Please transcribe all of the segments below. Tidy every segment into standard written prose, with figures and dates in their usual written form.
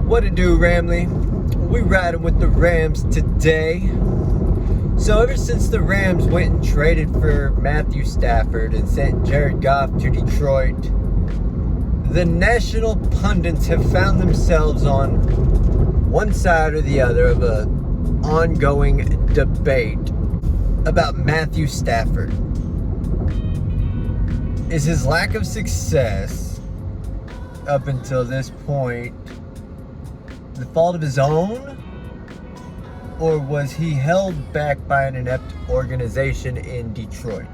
What it do, Ramley? We riding with the Rams today. So ever since the Rams went and traded for Matthew Stafford and sent Jared Goff to Detroit, the national pundits have found themselves on one side or the other of an ongoing debate about Matthew Stafford. Is his lack of success up until this point the fault of his own? Or was he held back by an inept organization in Detroit?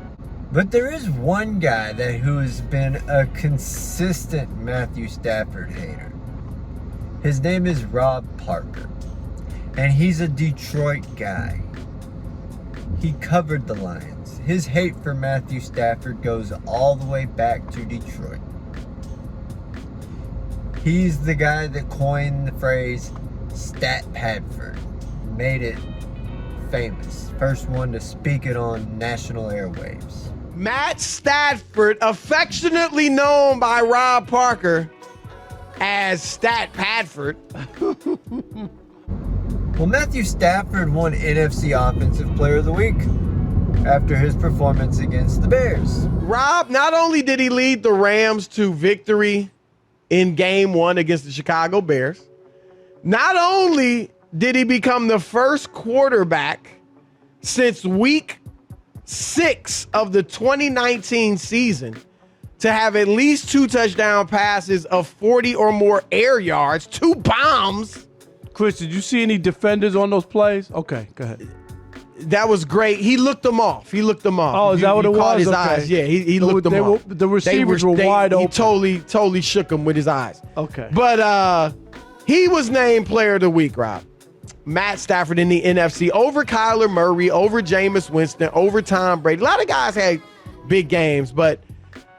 But there is one guy who has been a consistent Matthew Stafford hater. His name is Rob Parker. And he's a Detroit guy. He covered the Lions. His hate for Matthew Stafford goes all the way back to Detroit. He's the guy that coined the phrase Stat Padford. Made it famous. First one to speak it on national airwaves. Matt Stafford, affectionately known by Rob Parker as Stat Padford. Well, Matthew Stafford won NFC Offensive Player of the Week after his performance against the Bears. Rob, not only did he lead the Rams to victory in Game 1 against the Chicago Bears, not only did he become the first quarterback since week 6 of the 2019 season to have at least 2 touchdown passes of 40 or more air yards, 2 bombs. Chris, did you see any defenders on those plays? Okay, go ahead. That was great. He looked them off. Oh, is that what it was? Caught his Okay. eyes. Yeah, he looked them off. The receivers were wide open. He totally shook them with his eyes. Okay. But he was named Player of the Week, Rob. Matt Stafford in the NFC over Kyler Murray, over Jameis Winston, over Tom Brady. A lot of guys had big games, but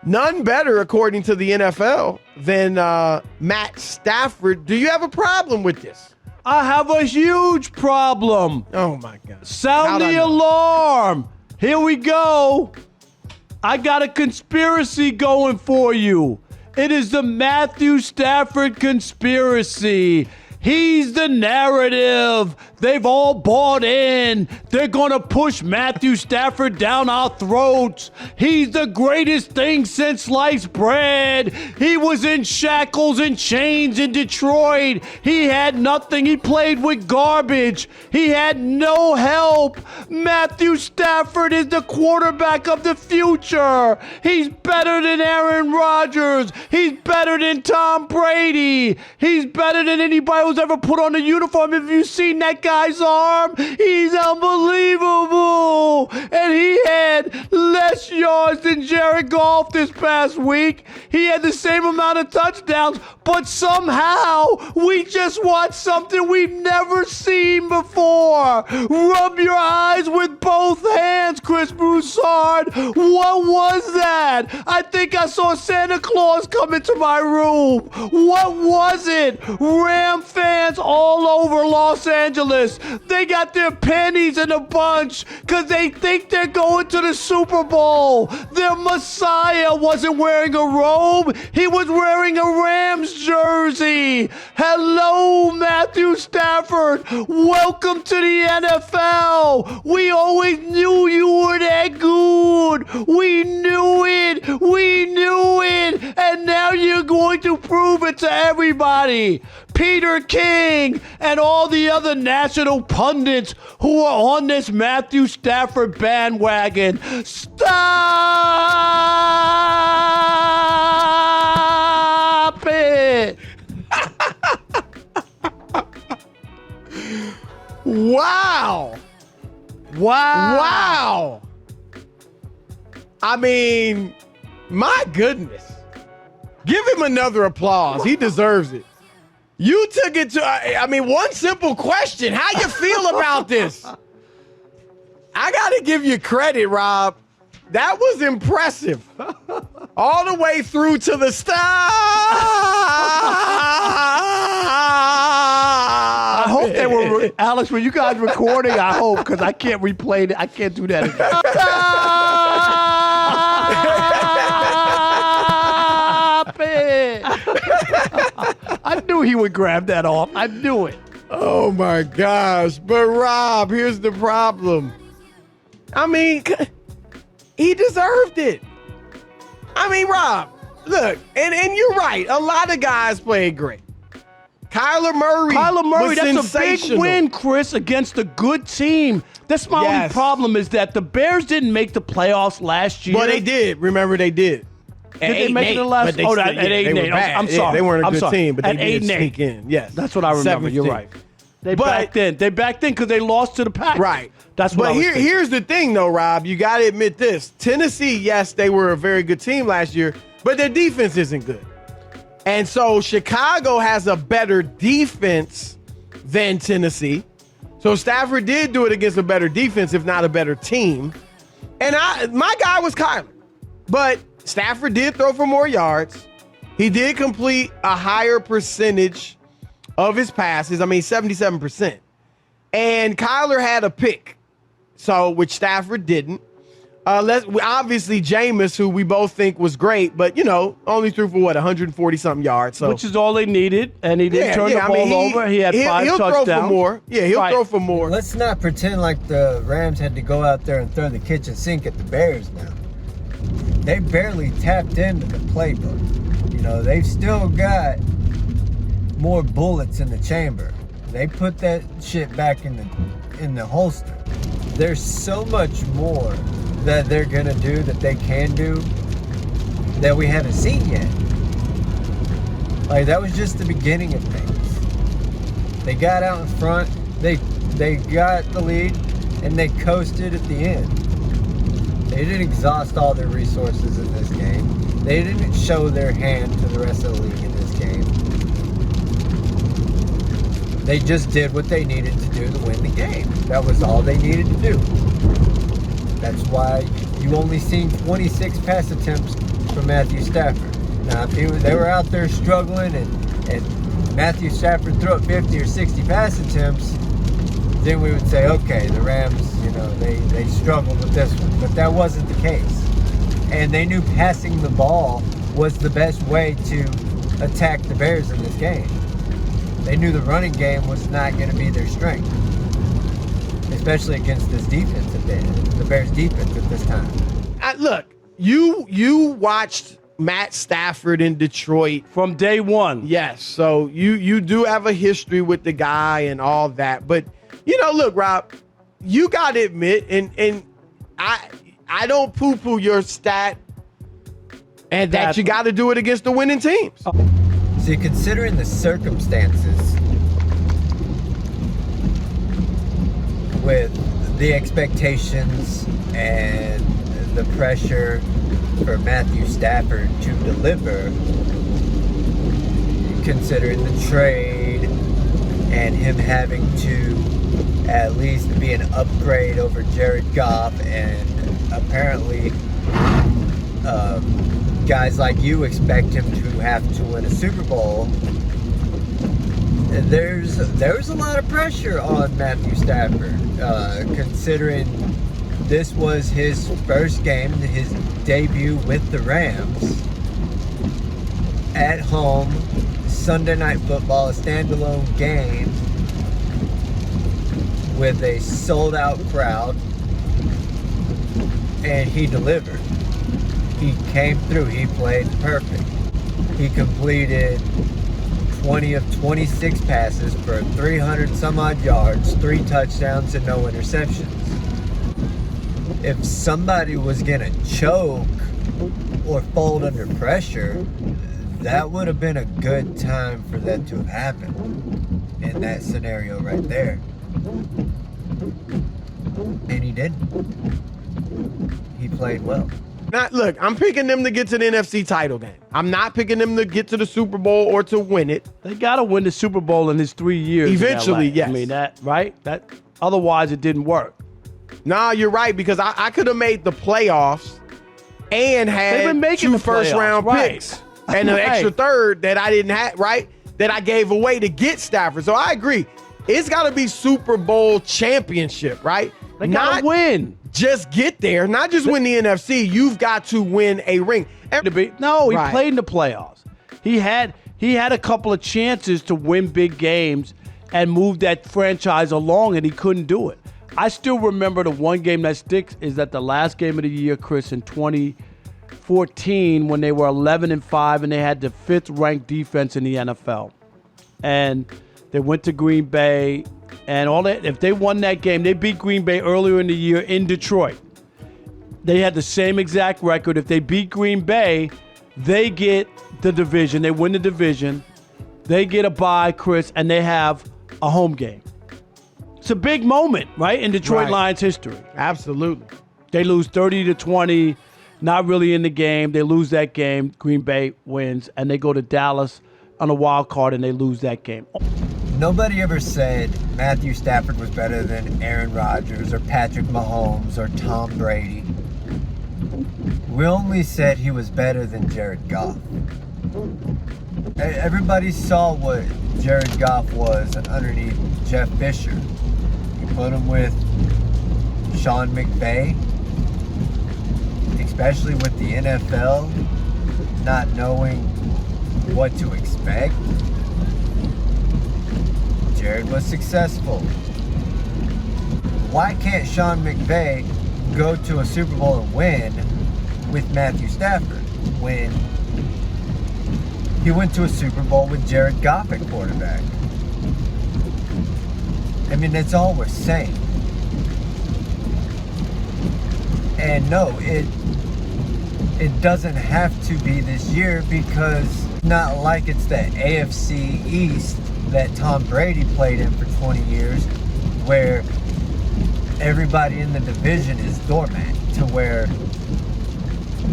none better, according to the NFL, than Matt Stafford. Do you have a problem with this? I have a huge problem. Oh, my God. Sound the alarm. Here we go. I got a conspiracy going for you. It is the Matthew Stafford conspiracy. He's the narrative. They've all bought in. They're going to push Matthew Stafford down our throats. He's the greatest thing since sliced bread. He was in shackles and chains in Detroit. He had nothing. He played with garbage. He had no help. Matthew Stafford is the quarterback of the future. He's better than Aaron Rodgers. He's better than Tom Brady. He's better than anybody who's ever put on a uniform. Have you seen that guy's arm? He's unbelievable. And he had less yards than Jared Goff this past week. He had the same amount of touchdowns, but somehow we just watched something we've never seen before. Rub your eyes with both hands, Chris Broussard. What was that? I think I saw Santa Claus come into my room. What was it? Ram fans all over Los Angeles. They got their pennies in a bunch because they think they're going to the Super Bowl. Their Messiah wasn't wearing a robe. He was wearing a Rams jersey. Hello, Matthew Stafford. Welcome to the NFL. We always knew you were that good. We knew it. We knew it. And now you're going to prove it to everybody. Peter King and all the other national pundits who are on this Matthew Stafford bandwagon. Stop it. Wow. Wow. I mean, my goodness. Give him another applause. He deserves it. You took it to, one simple question. How you feel about this? I got to give you credit, Rob. That was impressive. All the way through to the stop. I hope they were, Alex, were you guys recording? I hope, because I can't replay it. I can't do that again. Stop it. I knew knew he would grab that off. I knew it. Oh my gosh. But Rob, here's the problem. I mean, he deserved it. I mean, Rob, look, and you're right. A lot of guys played great. Kyler Murray, was that's sensational. a big win, Chris, against a good team. That's my only problem is that the Bears didn't make the playoffs last year. Well, they did. Remember, they did. Did they make it in the last? Oh, at 8-8. I'm sorry. They weren't a good team, but they at did 8-8. sneak in. Yes, that's what I remember. You're right. They backed in because they lost to the Packers. Right. That's what. But here's the thing, though, Rob. You got to admit this: Tennessee, yes, they were a very good team last year, but their defense isn't good. And so Chicago has a better defense than Tennessee. So Stafford did do it against a better defense, if not a better team. And my guy was Kyler. But Stafford did throw for more yards. He did complete a higher percentage of his passes. I mean, 77%. And Kyler had a pick, which Stafford didn't. Obviously, Jameis, who we both think was great, but, only threw for, 140-something yards. So. Which is all they needed, and he didn't turn the ball over. He had 5 he'll touchdowns. Throw for more. Yeah, he'll throw for more. Let's not pretend like the Rams had to go out there and throw the kitchen sink at the Bears now. They barely tapped into the playbook. They've still got more bullets in the chamber. They put that shit back in the holster. There's so much more that they're gonna do, that they can do, that we haven't seen yet. Like, that was just the beginning of things. They got out in front, they got the lead, and they coasted at the end. They didn't exhaust all their resources in this game. They didn't show their hand to the rest of the league in this game. They just did what they needed to do to win the game. That was all they needed to do. That's why you only seen 26 pass attempts from Matthew Stafford. Now, if they were out there struggling and Matthew Stafford threw up 50 or 60 pass attempts, then we would say, okay, the Rams, they struggled with this one. But that wasn't the case. And they knew passing the ball was the best way to attack the Bears in this game. They knew the running game was not going to be their strength, especially against this defense, the Bears defense at this time. Look, you watched Matt Stafford in Detroit from day one. Yes, so you do have a history with the guy and all that. But look, Rob, you got to admit, and I don't poo-poo your stat, and that you got to do it against the winning teams. See, considering the circumstances with the expectations and the pressure for Matthew Stafford to deliver, considering the trade and him having to at least be an upgrade over Jared Goff, and apparently guys like you expect him to have to win a Super Bowl. There's a lot of pressure on Matthew Stafford, considering this was his first game, his debut with the Rams at home, Sunday Night Football, a standalone game with a sold-out crowd, and he delivered. He came through. He played perfect. He completed 20 of 26 passes for 300 some odd yards, 3 touchdowns, and no interceptions. If somebody was gonna choke or fold under pressure, that would have been a good time for that to have happened in that scenario right there. And he didn't. He played well. Look, I'm picking them to get to the NFC title game. I'm not picking them to get to the Super Bowl or to win it. They got to win the Super Bowl in his 3 years. Eventually, yes. I mean, otherwise it didn't work. Nah, you're right, because I could have made the playoffs and had 2 first-round picks and an extra third that I didn't have, right, that I gave away to get Stafford. So I agree. It's got to be Super Bowl championship, right? They got to win. Just get there, not just win the NFC. You've got to win a ring. He played in the playoffs. He had a couple of chances to win big games and move that franchise along, and he couldn't do it. I still remember the one game that sticks is that the last game of the year, Chris, in 2014, when they were 11-5 and they had the 5th-ranked defense in the NFL. And they went to Green Bay, and all that. If they won that game, they beat Green Bay earlier in the year in Detroit. They had the same exact record. If they beat Green Bay, they get the division. They win the division. They get a bye, Chris, and they have a home game. It's a big moment, right, in Detroit Lions history. Absolutely. They lose 30-20, not really in the game. They lose that game. Green Bay wins, and they go to Dallas on a wild card, and they lose that game. Nobody ever said Matthew Stafford was better than Aaron Rodgers or Patrick Mahomes or Tom Brady. We only said he was better than Jared Goff. Everybody saw what Jared Goff was underneath Jeff Fisher. You put him with Sean McVay, especially with the NFL not knowing what to expect. Jared was successful. Why can't Sean McVay go to a Super Bowl and win with Matthew Stafford when he went to a Super Bowl with Jared Goff at quarterback? I mean, that's all we're saying. And no, it doesn't have to be this year, because it's not like it's the AFC East that Tom Brady played in for 20 years, where everybody in the division is doormat, to where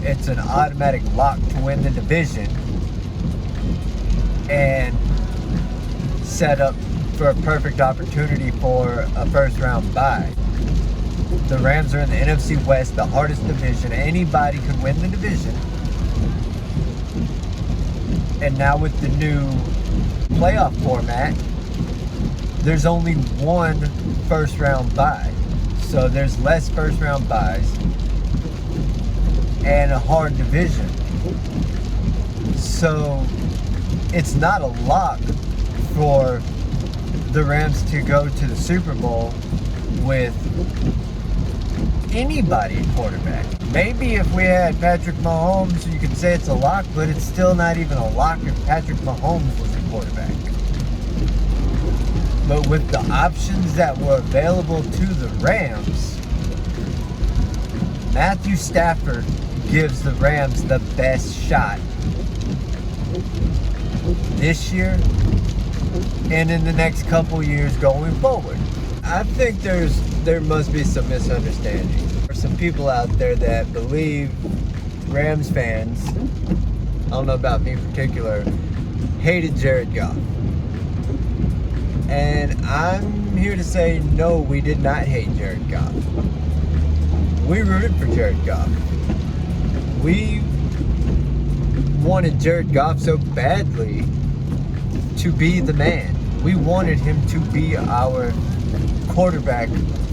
it's an automatic lock to win the division and set up for a perfect opportunity for a first-round bye. The Rams are in the NFC West, the hardest division. Anybody could win the division. And now with the new playoff format, there's only one first-round bye. So there's less first-round byes and a hard division. So it's not a lock for the Rams to go to the Super Bowl with anybody at quarterback. Maybe if we had Patrick Mahomes, you could say it's a lock, but it's still not even a lock if Patrick Mahomes was a quarterback. But with the options that were available to the Rams, Matthew Stafford gives the Rams the best shot this year and in the next couple years going forward. I think there must be some misunderstanding. There's some people out there that believe Rams fans, I don't know about me in particular, hated Jared Goff. And I'm here to say, no, we did not hate Jared Goff. We rooted for Jared Goff. We wanted Jared Goff so badly to be the man. We wanted him to be our quarterback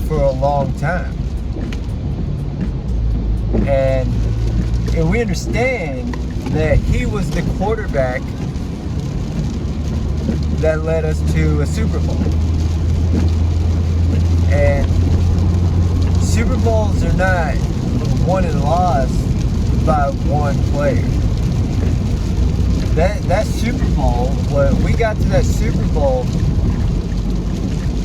for a long time. And we understand that he was the quarterback that led us to a Super Bowl. And Super Bowls are not won and lost by one player. That Super Bowl, we got to that Super Bowl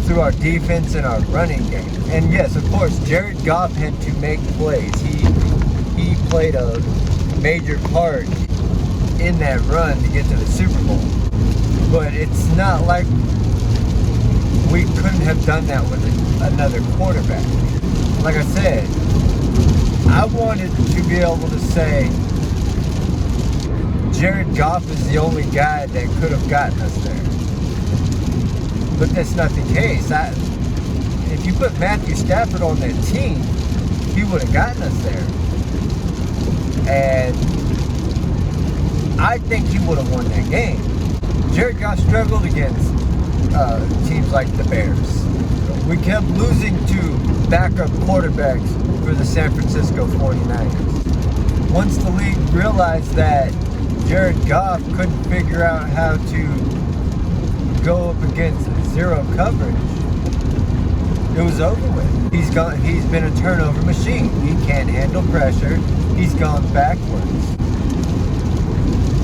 through our defense and our running game. And yes, of course, Jared Goff had to make plays. He played a major part in that run to get to the Super Bowl. But it's not like we couldn't have done that with another quarterback. Like I said, I wanted to be able to say Jared Goff is the only guy that could have gotten us there. But that's not the case. If you put Matthew Stafford on that team, he would have gotten us there. And I think he would have won that game. Jared Goff struggled against teams like the Bears. We kept losing to backup quarterbacks for the San Francisco 49ers. Once the league realized that Jared Goff couldn't figure out how to go up against zero coverage, it was over with. He's been a turnover machine. He can't handle pressure. He's gone backwards.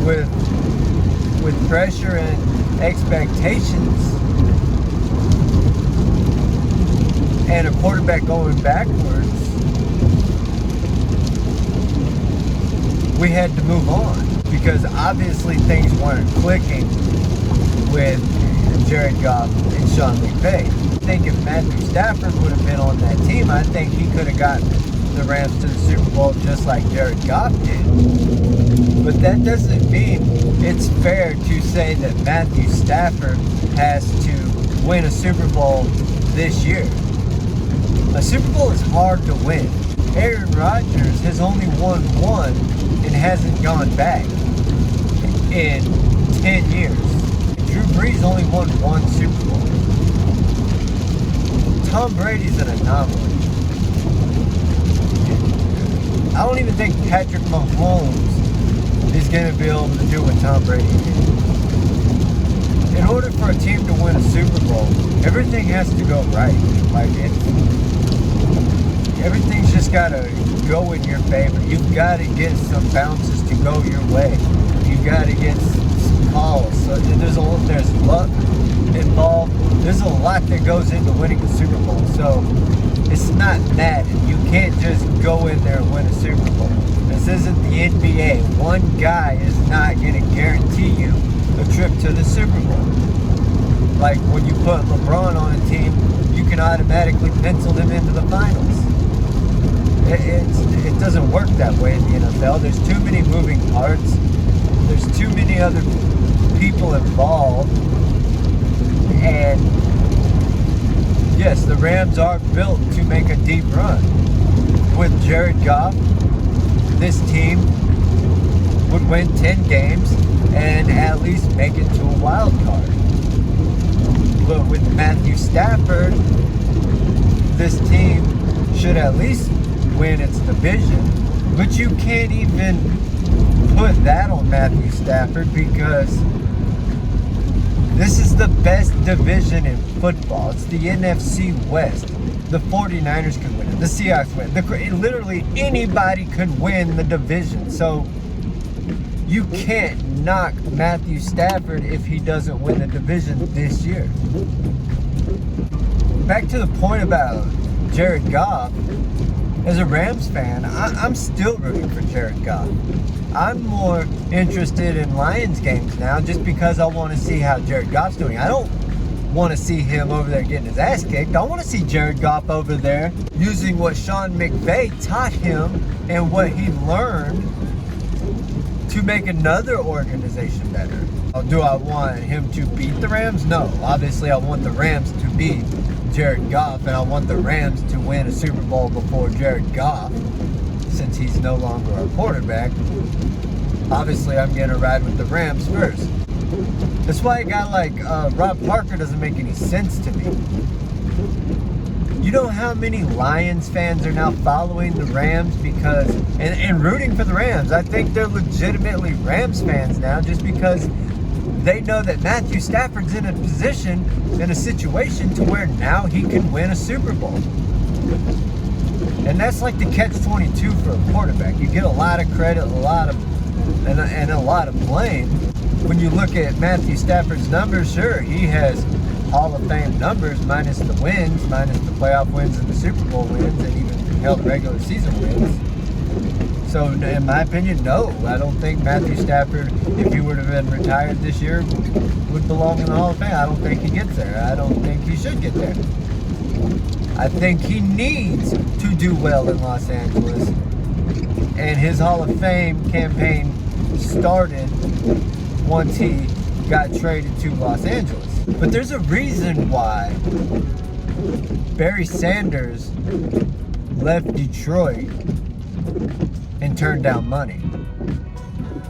With pressure and expectations and a quarterback going backwards, we had to move on because obviously things weren't clicking with Jared Goff and Sean McVay. I think if Matthew Stafford would have been on that team, I think he could have gotten the Rams to the Super Bowl just like Jared Goff did. But that doesn't mean it's fair to say that Matthew Stafford has to win a Super Bowl this year. A Super Bowl is hard to win. Aaron Rodgers has only won one and hasn't gone back in 10 years. Drew Brees only won one Super Bowl. Tom Brady's an anomaly. I don't even think Patrick Mahomes is going to be able to do what Tom Brady did. In order for a team to win a Super Bowl, everything has to go right. Everyth's just got to go in your favor. You've got to get some bounces to go your way. You've got to get some calls. So there's luck involved. There's a lot that goes into winning a Super Bowl. So it's not that. You can't just go in there and win a Super Bowl. This isn't the NBA. One guy is not going to guarantee you a trip to the Super Bowl. Like when you put LeBron on a team, you can automatically pencil him into the finals. It doesn't work that way in the NFL. There's too many moving parts. There's too many other people involved. And yes, the Rams are built to make a deep run. With Jared Goff, this team would win 10 games and at least make it to a wild card. But with Matthew Stafford, this team should at least win its division. But you can't even put that on Matthew Stafford because this is the best division in football. It's the NFC West. The 49ers can win it. The Seahawks win. Literally anybody can win the division. So you can't knock Matthew Stafford if he doesn't win the division this year. Back to the point about Jared Goff. As a Rams fan, I'm still rooting for Jared Goff. I'm more interested in Lions games now just because I want to see how Jared Goff's doing. I don't want to see him over there getting his ass kicked. I want to see Jared Goff over there using what Sean McVay taught him and what he learned to make another organization better. Do I want him to beat the Rams? No. Obviously, I want the Rams to beat Jared Goff, and I want the Rams to win a Super Bowl before Jared Goff, since he's no longer a quarterback. Obviously, I'm going to ride with the Rams first. That's why a guy like Rob Parker doesn't make any sense to me. You know how many Lions fans are now following the Rams because and rooting for the Rams? I think they're legitimately Rams fans now just because they know that Matthew Stafford's in a situation to where now he can win a Super Bowl. And that's like the catch-22 for a quarterback. You get a lot of credit, a lot of blame. When you look at Matthew Stafford's numbers, sure, he has Hall of Fame numbers minus the wins, minus the playoff wins and the Super Bowl wins, and even held regular season wins. So, in my opinion, no. I don't think Matthew Stafford, if he would have been retired this year, would belong in the Hall of Fame. I don't think he gets there. I don't think he should get there. I think he needs to do well in Los Angeles. And his Hall of Fame campaign started once he got traded to Los Angeles. But there's a reason why Barry Sanders left Detroit and turned down money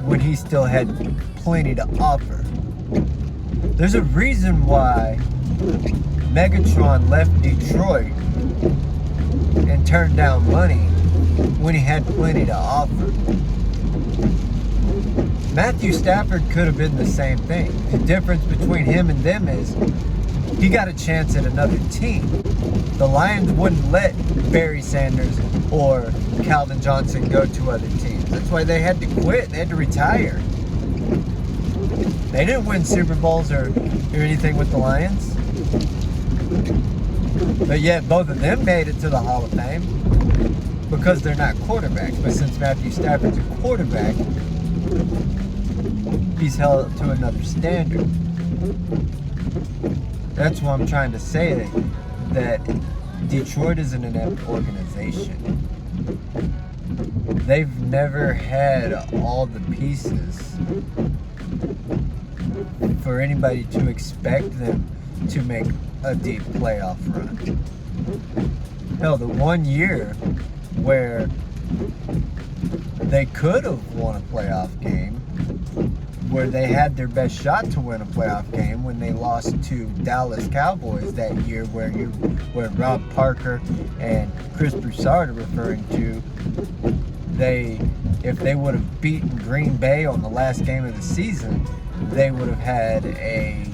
when he still had plenty to offer. There's a reason why Megatron left Detroit and turned down money when he had plenty to offer. Matthew Stafford could have been the same thing. The difference between him and them is he got a chance at another team. The Lions wouldn't let Barry Sanders or Calvin Johnson go to other teams. That's why they had to quit. They had to retire. They didn't win Super Bowls or anything with the Lions. But yet both of them made it to the Hall of Fame because they're not quarterbacks. But since Matthew Stafford's a quarterback, he's held to another standard. That's what I'm trying to say, that Detroit is an inept organization. They've never had all the pieces for anybody to expect them to make a deep playoff run. Hell, the one year where they could have won a playoff game, where they had their best shot to win a playoff game, when they lost to Dallas Cowboys that year, where Rob Parker and Chris Broussard are referring to, if they would have beaten Green Bay on the last game of the season, they would have had a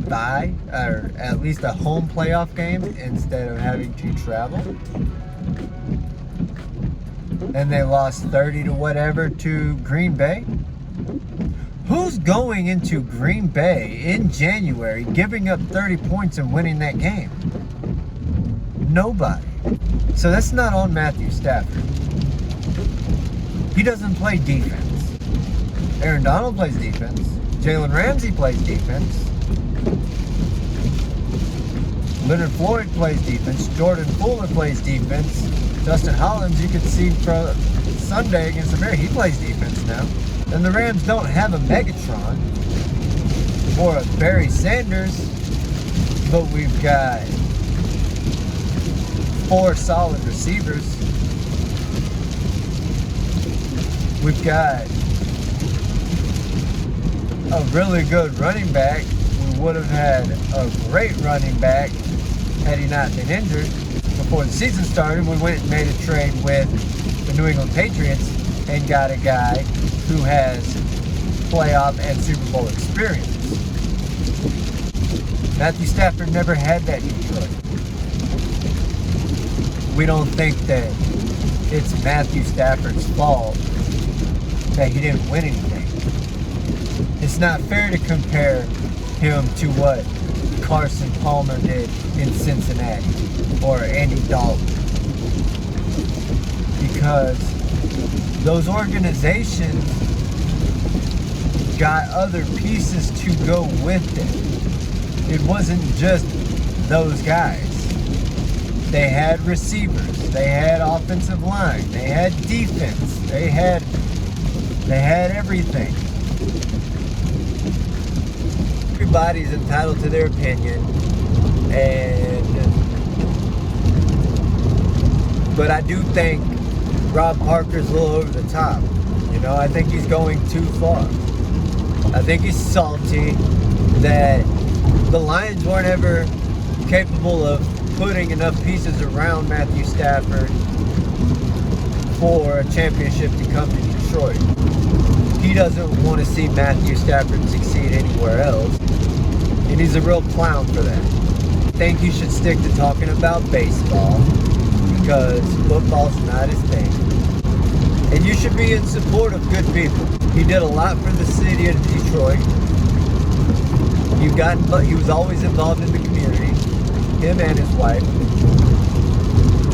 bye, or at least a home playoff game instead of having to travel. And they lost 30 to whatever to Green Bay. Who's going into Green Bay in January, giving up 30 points and winning that game? Nobody. So that's not on Matthew Stafford. He doesn't play defense. Aaron Donald plays defense. Jalen Ramsey plays defense. Leonard Floyd plays defense. Jordan Fuller plays defense. Dustin Hollins, you could see from Sunday against the Bears, he plays defense now. And the Rams don't have a Megatron or a Barry Sanders, but we've got 4 solid receivers. We've got a really good running back. We would have had a great running back had he not been injured. Before the season started, we went and made a trade with the New England Patriots and got a guy who has playoff and Super Bowl experience. Matthew Stafford never had that in Detroit. We don't think that it's Matthew Stafford's fault that he didn't win anything. It's not fair to compare him to what Carson Palmer did in Cincinnati or Andy Dalton, because those organizations got other pieces to go with it. It wasn't just those guys. They had receivers, they had offensive line, they had defense, they had everything. Everybody's entitled to their opinion, but I do think Rob Parker's a little over the top. You know, I think he's going too far. I think he's salty that the Lions weren't ever capable of putting enough pieces around Matthew Stafford for a championship to come to Detroit. He doesn't want to see Matthew Stafford succeed anywhere else, and he's a real clown for that. I think he should stick to talking about baseball, because football's not his thing. And you should be in support of good people. He did a lot for the city of Detroit. He was always involved in the community, him and his wife.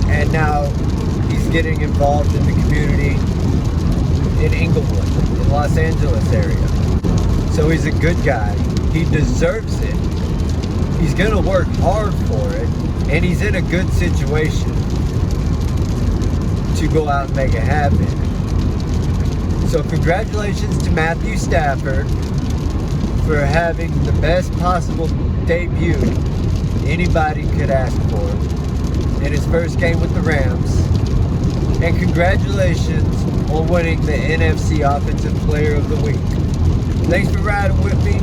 And now he's getting involved in the community in Inglewood, in Los Angeles area. So he's a good guy. He deserves it. He's gonna work hard for it, and he's in a good situation to go out and make it happen. So congratulations to Matthew Stafford for having the best possible debut anybody could ask for in his first game with the Rams. And congratulations on winning the NFC Offensive Player of the Week. Thanks for riding with me.